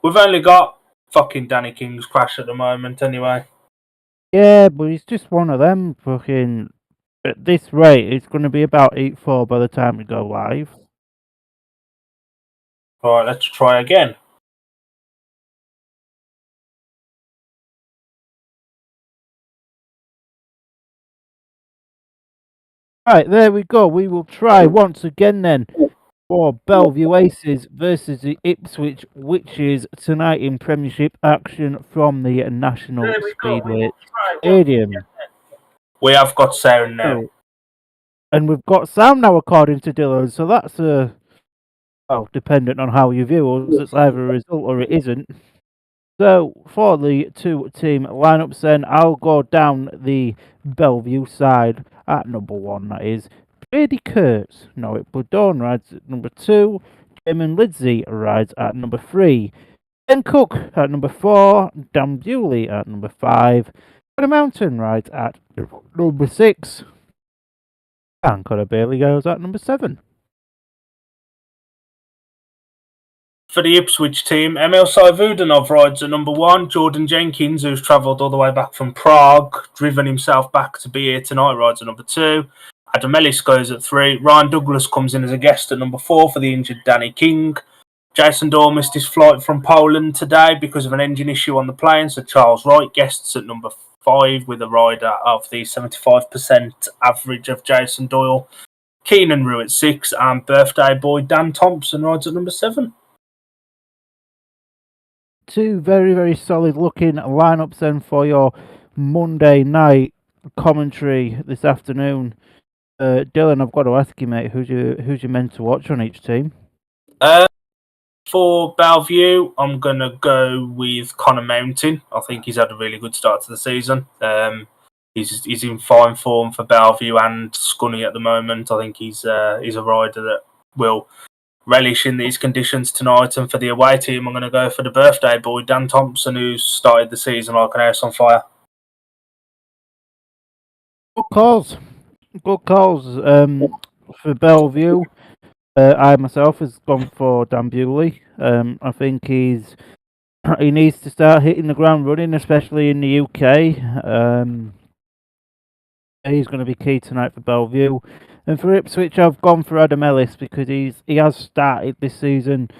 We've only got fucking Danny King's crash at the moment, anyway. Yeah, but he's just one of them fucking. At this rate, it's going to be about 8-4 by the time we go live. Right, let's try again. Right, there we go. We will try once again then for Bellevue Aces versus the Ipswich Witches tonight in Premiership action from the National Speedway Stadium. We have got sound now. Oh, and we've got sound now, according to Dylan. So that's well, dependent on how you view us, it's either a result or it isn't. So for the two-team lineups, then I'll go down the Bellevue side at number 1. That is Brady Kurtz. Noah Budon rides at number 2. Damon Lidsey rides at number 3. Ben Cook at number 4. Dan Bewley at number 5. Connor Mountain rides at number 6. And Connor Bailey goes at number 7. For the Ipswich team, Emil Saivudanov rides at number 1. Jordan Jenkins, who's travelled all the way back from Prague, driven himself back to be here tonight, rides at number 2. Adam Ellis goes at 3. Ryan Douglas comes in as a guest at number 4 for the injured Danny King. Jason Dorr missed his flight from Poland today because of an engine issue on the plane, so Charles Wright guests at number 5 with a rider of the 75% average of Jason Doyle. Keenan Rue at 6, and birthday boy Dan Thompson rides at number 7. Two very, very solid looking lineups then for your Monday night commentary this afternoon. Dylan, I've got to ask you, mate, who's you meant to watch on each team? For Bellevue, I'm going to go with Connor Mountain. I think he's had a really good start to the season. He's in fine form for Bellevue and Scunny at the moment. I think he's a rider that will relish in these conditions tonight. And for the away team, I'm going to go for the birthday boy, Dan Thompson, who's started the season like an house on fire. Good calls. Good calls. For Bellevue, I myself has gone for Dan Bewley. I think he needs to start hitting the ground running, especially in the UK. He's going to be key tonight for Bellevue. And for Ipswich, I've gone for Adam Ellis because he has started this season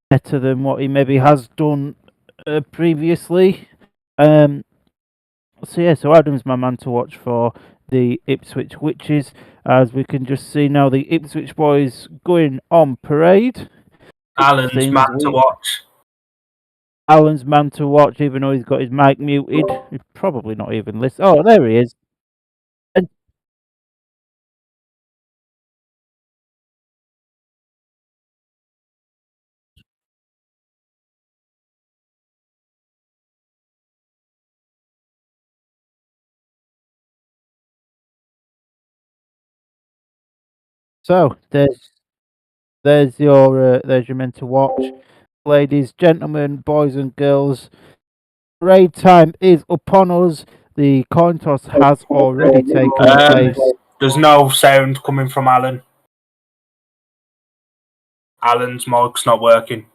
better than what he maybe has done previously. So Adam's my man to watch for the Ipswich Witches, as we can just see now the Ipswich boys going on parade. Alan's man to watch. Alan's man to watch, even though he's got his mic muted. He's probably not even listening. Oh, there he is. So there's your men to watch, ladies, gentlemen, boys and girls. Parade time is upon us. The coin toss has already taken place. There's no sound coming from Alan. Alan's mic's not working.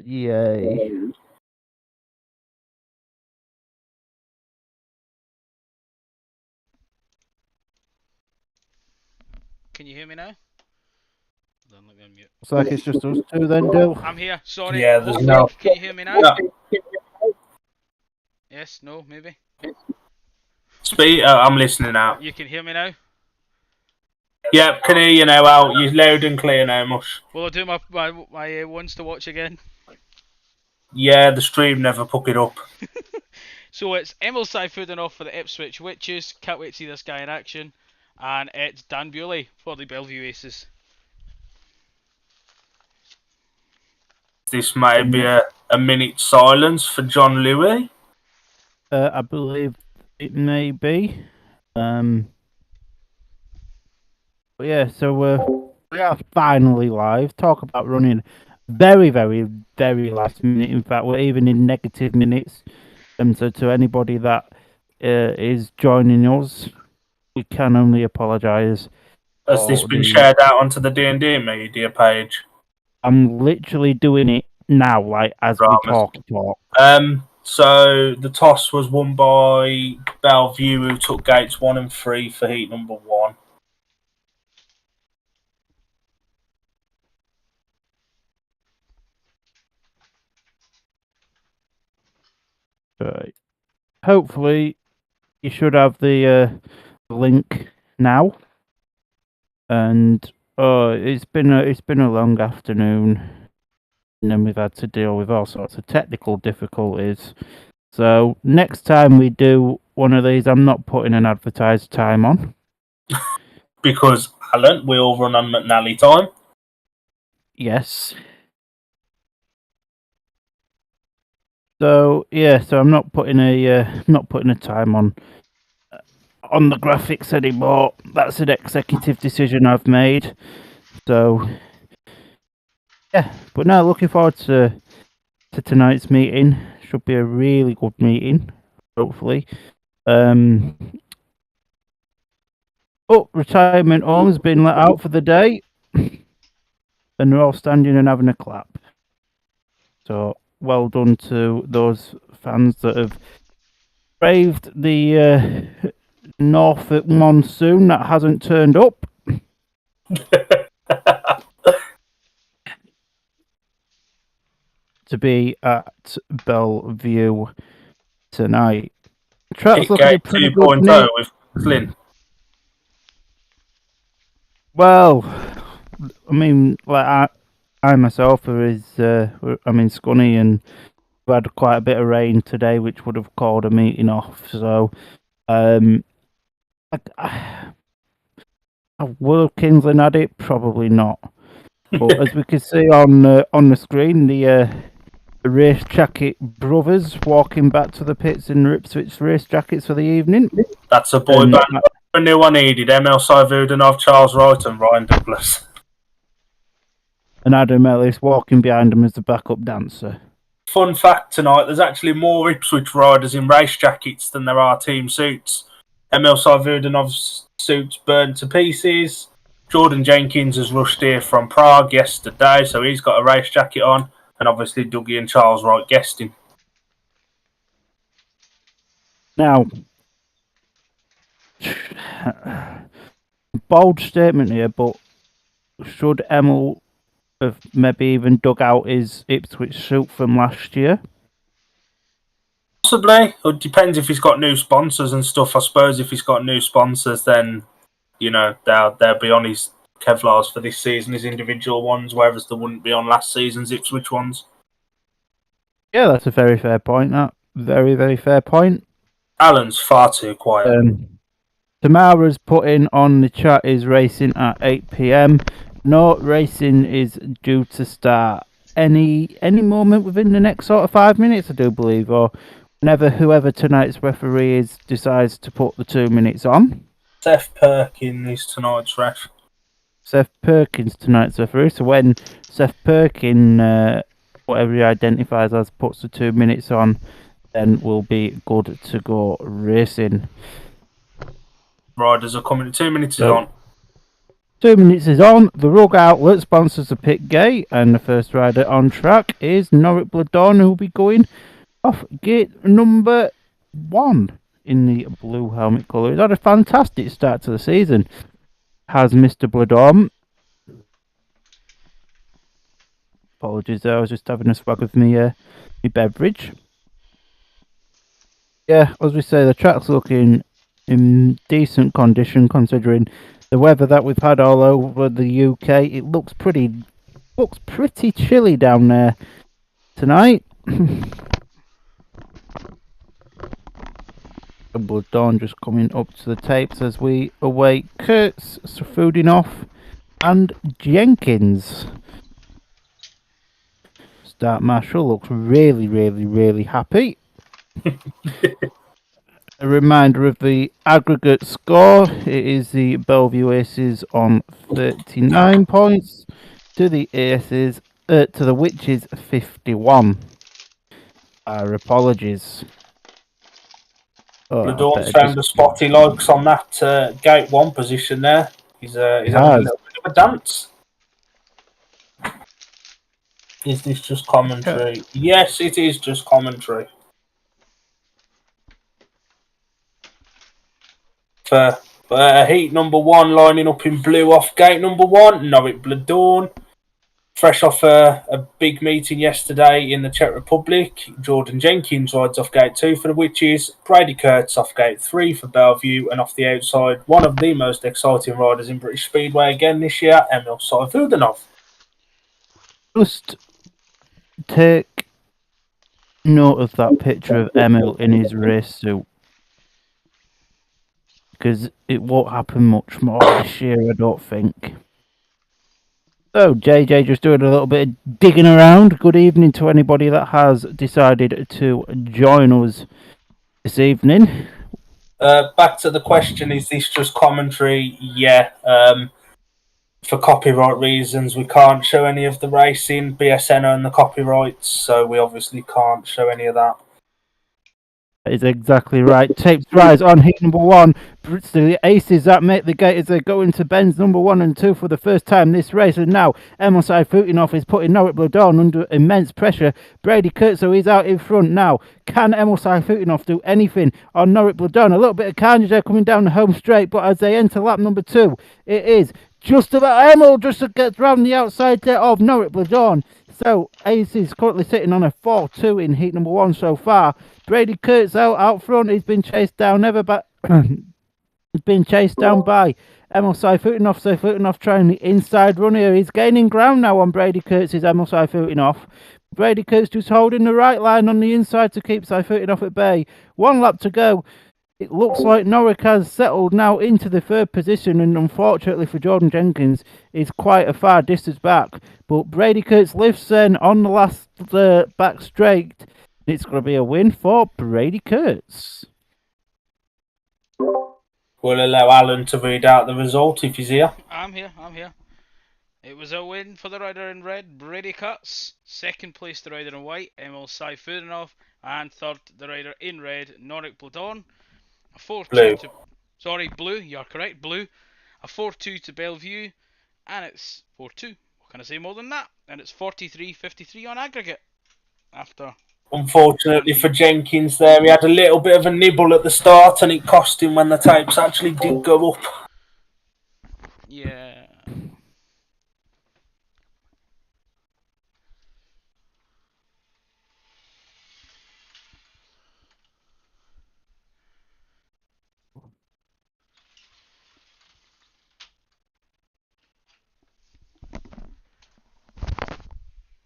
Yay. Can you hear me now? Looks like it's just us two then, Dill. I'm here. Sorry. Yeah, there's no. Can you hear me now? No. Yes. No. Maybe. Speak. I'm listening now. You can hear me now. Yep, can hear you now, Al. You're loud and clear now, Mush. Will I do my ones to watch again? Yeah, the stream never put it up. So it's Emil Saifudanov for the Ipswich Witches. Can't wait to see this guy in action. And it's Dan Bewley for the Bellevue Aces. This may be a minute silence for John Louis. I believe it may be. But yeah, so we are finally live. Talk about running very, very, very last minute. In fact, we're even in negative minutes. So to anybody that is joining us, we can only apologise. Has this been shared out onto the D&D media page? I'm literally doing it now, like as we Dramas. talk. So the toss was won by Bellevue, who took gates 1 and 3 for heat number 1. Right. Hopefully, you should have the link now. And it's been a long afternoon, and then we've had to deal with all sorts of technical difficulties. So next time we do one of these, I'm not putting an advertised time on. Because, Alan, we all run on McNally time. Yes. So yeah, so I'm not putting a time on the graphics anymore. That's an executive decision I've made. So yeah, but now looking forward to tonight's meeting. Should be a really good meeting, hopefully. Oh, retirement home has been let out for the day, and they're all standing and having a clap. So well done to those fans that have braved the Norfolk monsoon that hasn't turned up. To be at Bellevue tonight. Track's looking Gate pretty 2.0 good. with Flynn. Well, I mean, like I myself is, I'm in Scunny, and we had quite a bit of rain today, which would have called a meeting off. So, would have Kingsland had it? Probably not. But as we can see on the screen, the race jacket brothers walking back to the pits in Ipswich race jackets for the evening. That's a boy band. I knew I needed Emil Saivudanov, Charles Wright, and Ryan Douglas. And Adam Ellis walking behind him as the backup dancer. Fun fact tonight, there's actually more Ipswich riders in race jackets than there are team suits. Emil Saivudanov's suit's burnt to pieces. Jordan Jenkins has rushed here from Prague yesterday, so he's got a race jacket on. And obviously Dougie and Charles Wright guesting. Now, bold statement here, but should Emil have maybe even dug out his Ipswich suit from last year? Possibly. It depends if he's got new sponsors and stuff. I suppose if he's got new sponsors, then, you know, they'll be on his Kevlars for this season, his individual ones, whereas they wouldn't be on last season's Ipswich ones. Yeah, that's a very fair point. That very, very fair point. Alan's far too quiet. Tamara's put in on the chat is racing at 8 p.m. No, racing is due to start any moment within the next sort of 5 minutes, I do believe, or whenever whoever tonight's referee is decides to put the 2 minutes on. Seth Perkins is tonight's ref. Seth Perkins tonight's referee. So when Seth Perkins, whatever he identifies as, puts the 2 minutes on, then we'll be good to go racing. Riders are coming. 2 minutes is on. 2 minutes is on. The Rug Outlet sponsors the pit gate, and the first rider on track is Norwick Bladon, who will be going off gate number 1 in the blue helmet colour. He's had a fantastic start to the season, has Mr. Bladon. Apologies there, I was just having a swag of me beverage. Yeah, as we say, the track's looking in decent condition considering the weather that we've had all over the UK. It looks pretty chilly down there tonight. Double Dawn just coming up to the tapes as we await Kurtz, Safudinoff and Jenkins. Start Marshall looks really, really, really happy. A reminder of the aggregate score. It is the Bellevue Aces on 39 points to the Aces, to the Witches 51. Our apologies. Bladon's found a spot he likes on that gate 1 position there. He's having a little bit of a dance. Is this just commentary? Yes, it is just commentary. For heat number 1, lining up in blue off gate number 1, Norwich Blood Dawn. Fresh off a big meeting yesterday in the Czech Republic, Jordan Jenkins rides off gate 2 for the Witches, Brady Kurtz off gate 3 for Bellevue, and off the outside, one of the most exciting riders in British Speedway again this year, Emil Sayfutdinov. Just take note of that picture of Emil in his race suit, because it won't happen much more this year, I don't think. So, JJ just doing a little bit of digging around. Good evening to anybody that has decided to join us this evening. Back to the question, is this just commentary? Yeah. For copyright reasons, we can't show any of the racing. BSN own the copyrights, so we obviously can't show any of that. That is exactly right. Tapes rise on heat number 1. The aces that make the gate as they go into bends number 1 and 2 for the first time this race. And now Emil Sayfutdinov is putting Norwich Blood Dawn under immense pressure. Brady Kurtz, he's out in front now. Can Emil Sayfutdinov do anything on Norwich Blood Dawn? A little bit of carnage there coming down the home straight, but as they enter lap number 2, it is just about Emil just gets round the outside there of Norwich Blood Dawn. So Ace is currently sitting on a 4-2 in heat number 1 so far. Brady Kurtz out front. He's been chased down. He's been chased down by Emil Sayfutdinov. Sayfutdinov trying the inside run here. He's gaining ground now on Brady Kurtz's Emil Sayfutdinov. Brady Kurtz just holding the right line on the inside to keep Sayfutdinov at bay. 1 lap to go. It looks like Norwich has settled now into the 3rd position, and unfortunately for Jordan Jenkins, is quite a far distance back. But Brady Kurtz lifts in on the last back straight. It's going to be a win for Brady Kurtz. We'll allow Alan to read out the result if he's here. I'm here. It was a win for the rider in red, Brady Kurtz. 2nd place, the rider in white, Emil Sayfutdinov. And 3rd, the rider in red, Norwich Blood Dawn. A 4-2 to... Sorry, blue, you're correct, blue. A 4-2 to Bellevue. And it's 4-2. What can I say more than that? And it's 43-53 on aggregate. After... Unfortunately for Jenkins there, he had a little bit of a nibble at the start and it cost him when the tapes actually did go up. Yeah.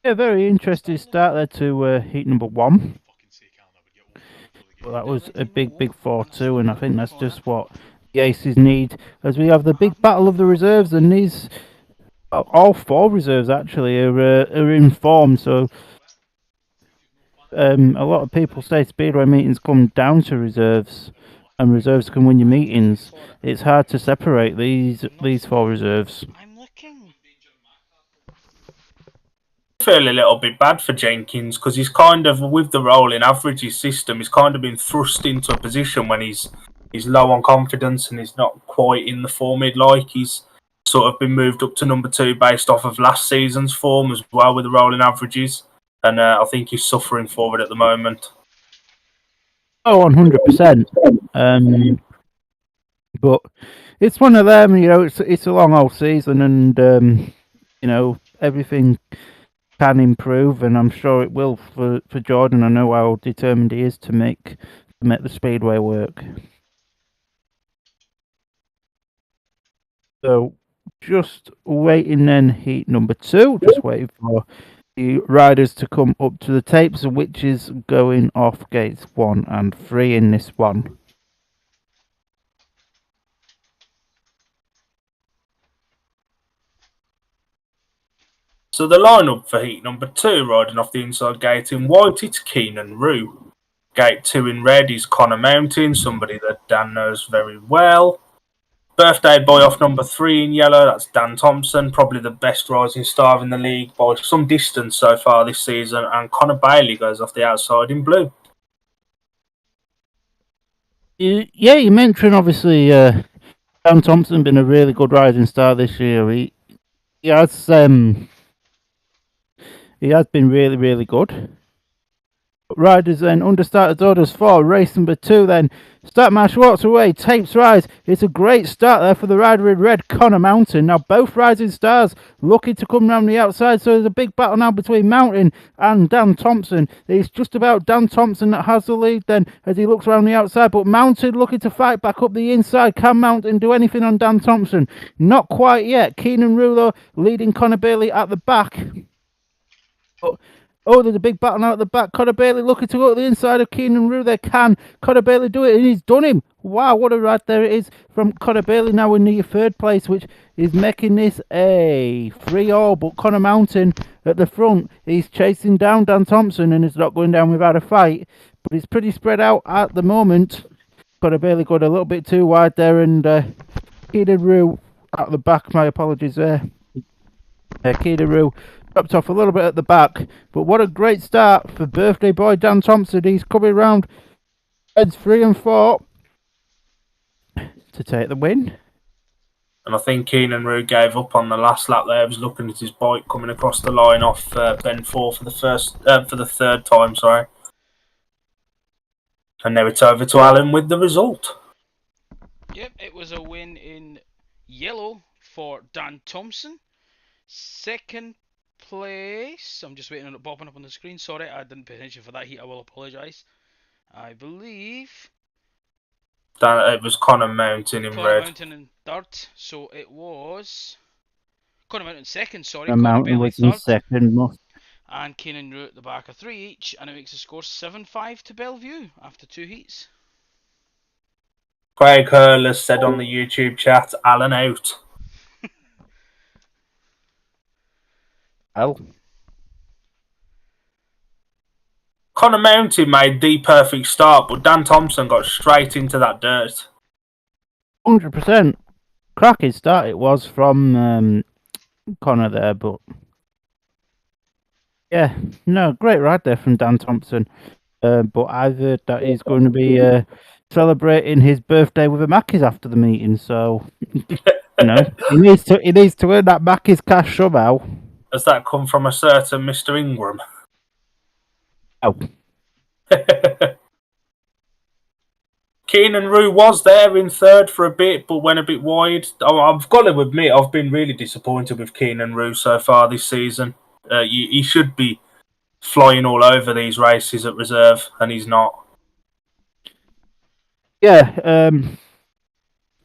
Yeah, very interesting start there to heat number 1. Well, that was a big 4-2, and I think that's just what the Aces need, as we have the big battle of the reserves, and these, all 4 reserves actually, are in form, so a lot of people say Speedway meetings come down to reserves, and reserves can win your meetings. It's hard to separate these 4 reserves. I'm looking. I feel a little bit bad for Jenkins because he's kind of, with the rolling averages system, he's kind of been thrust into a position when he's low on confidence and he's not quite in the form he'd like. He's sort of been moved up to number 2 based off of last season's form as well with the rolling averages, and I think he's suffering for it at the moment. Oh, 100%. But it's one of them, it's a long old season, and everything can improve, and I'm sure it will for Jordan. I know how determined he is to make the Speedway work. So just waiting then heat number 2, just waiting for the riders to come up to the tapes, which is going off gates 1 and 3 in this one. So the lineup for heat number 2, riding off the inside gate in white, it's Keenan Rue. Gate 2 in red is Connor Mountain, somebody that Dan knows very well. Birthday boy off number 3 in yellow, that's Dan Thompson, probably the best rising star in the league by some distance so far this season. And Connor Bailey goes off the outside in blue. Yeah, you mentioned obviously Dan Thompson been a really good rising star this year. He has He has been really, really good. Riders then, understarters orders 4, race number 2 then. Start march walks away, tapes rise. It's a great start there for the rider in red, Connor Mountain. Now both rising stars looking to come round the outside, so there's a big battle now between Mountain and Dan Thompson. It's just about Dan Thompson that has the lead then as he looks around the outside, but Mountain looking to fight back up the inside. Can Mountain do anything on Dan Thompson? Not quite yet. Keenan Rulo leading Connor Bailey at the back. Oh, there's a big battle now at the back. Connor Bailey looking to go to the inside of Keenan Rue. They can. Connor Bailey do it, and he's done him. Wow, what a ride there it is from Connor Bailey now in the third place, which is making this a 3-all. But Connor Mountain at the front, he's chasing down Dan Thompson, and it's not going down without a fight. But it's pretty spread out at the moment. Connor Bailey got a little bit too wide there, and Keenan Rue at the back. My apologies there. Keenan Rue dropped off a little bit at the back, but what a great start for birthday boy Dan Thompson. He's coming round heads 3 and 4 to take the win. And I think Keenan Rue gave up on the last lap there. He was looking at his bike coming across the line off bend 4 for the third time, sorry. And now it's over to Alan with the result. Yep, it was a win in yellow for Dan Thompson. Second place, I'm just waiting on it popping up on the screen. Sorry, I didn't pay attention for that heat. I will apologise. I believe It was Connor Mountain in Connor red. Mountain in third, so it was Connor Mountain second. Sorry, And Connor Mountain Bailey was in third, second. and Keenan Rue at the back of 3 each, and it makes the score 7-5 to Bellevue after 2 heats. Craig Hurler said on the YouTube chat, Alan out. Well, Connor Mountain made the perfect start, but Dan Thompson got straight into that dirt. 100%. Cracking start it was from Connor there, but yeah, no, great ride there from Dan Thompson. But I've heard that he's going to be celebrating his birthday with a Mackey's after the meeting, so you know he needs to earn that Mackey's cash somehow. Has that come from a certain Mr. Ingram? Oh. Keenan Rue was there in third for a bit, but went a bit wide. I've got to admit, I've been really disappointed with Keenan Rue so far this season. He should be flying all over these races at reserve, and he's not. Yeah,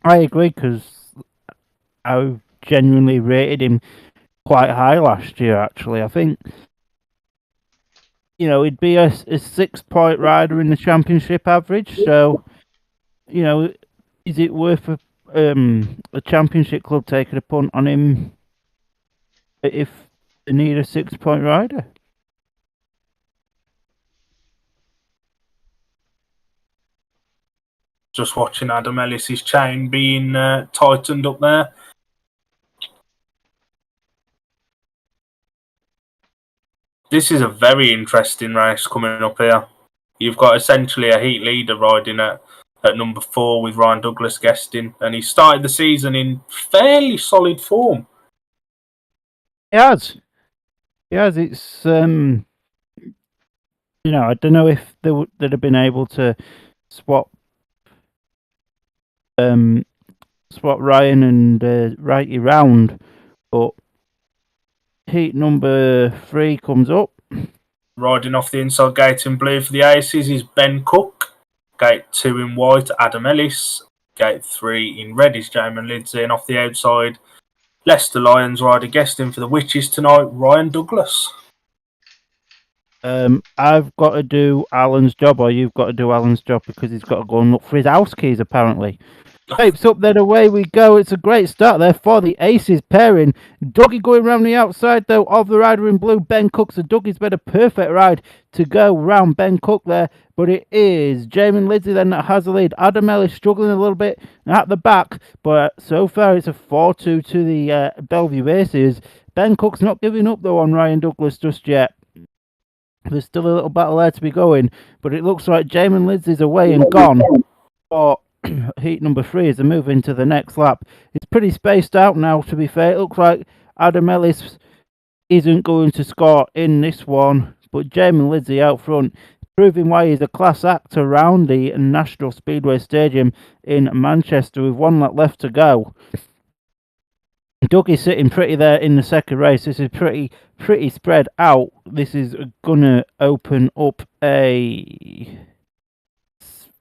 I agree, because I genuinely rated him quite high last year, actually. I think, he'd be a 6-point rider in the championship average, so, is it worth a championship club taking a punt on him if they need a 6-point rider? Just watching Adam Ellis's chain being tightened up there. This is a very interesting race coming up here. You've got essentially a heat leader riding at number 4 with Ryan Douglas guesting, and he started the season in fairly solid form. He has. It's I don't know if they'd have been able to swap Ryan and Righty round, but heat number 3 comes up. Riding off the inside gate in blue for the Aces is Ben Cook. Gate 2 in white, Adam Ellis. Gate 3 in red is Jamin Lindsay. And off the outside, Leicester Lions rider guesting for the Witches tonight, Ryan Douglas. I've got to do Alan's job, or you've got to do Alan's job, because he's got to go and look for his house keys, apparently. Tapes up, then away we go. It's a great start there for the Aces pairing. Dougie going round the outside, though, of the rider in blue, Ben Cook. So Dougie's made a perfect ride to go round Ben Cook there. But it is Jamin Lindsay then that has the lead. Adam Ellis struggling a little bit at the back. But so far it's a 4-2 to the Bellevue Aces. Ben Cook's not giving up, though, on Ryan Douglas just yet. There's still a little battle there to be going. But it looks like Jamin Lindsay's away and gone. For heat number 3 as they move into the next lap. It's pretty spaced out now, to be fair. It looks like Adam Ellis isn't going to score in this one, but Jamie Lizzie out front, proving why he's a class act around the National Speedway Stadium in Manchester with 1 lap left to go. Dougie's sitting pretty there in the second race. This is pretty spread out. This is gonna open up a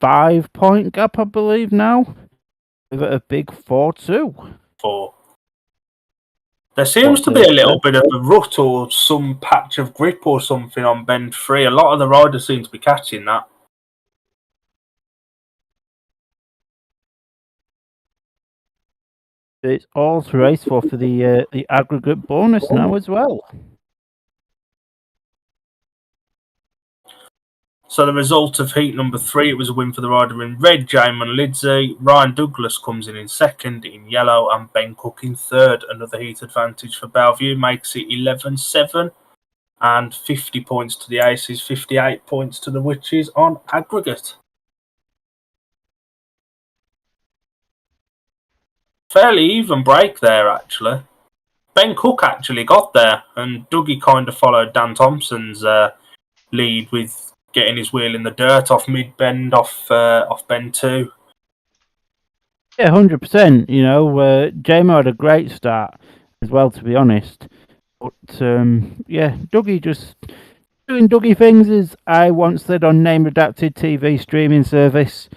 5-point gap, I believe now, with a big 4-2. 4. There seems to be a little bit of a rut or some patch of grip or something on bend 3. A lot of the riders seem to be catching that. It's all to race for the aggregate bonus now as well. So the result of heat number 3, it was a win for the rider in red, Jamin Lidsey. Ryan Douglas comes in second in yellow, and Ben Cook in third. Another heat advantage for Bellevue makes it 11-7 and 50 points to the Aces, 58 points to the Witches on aggregate. Fairly even break there, actually. Ben Cook actually got there, and Dougie kind of followed Dan Thompson's lead with getting his wheel in the dirt off mid-bend, off bend 2. Yeah, 100%. You know, Jamo had a great start as well, to be honest. But, yeah, Dougie just doing Dougie things, as I once said on Name Redacted TV streaming service.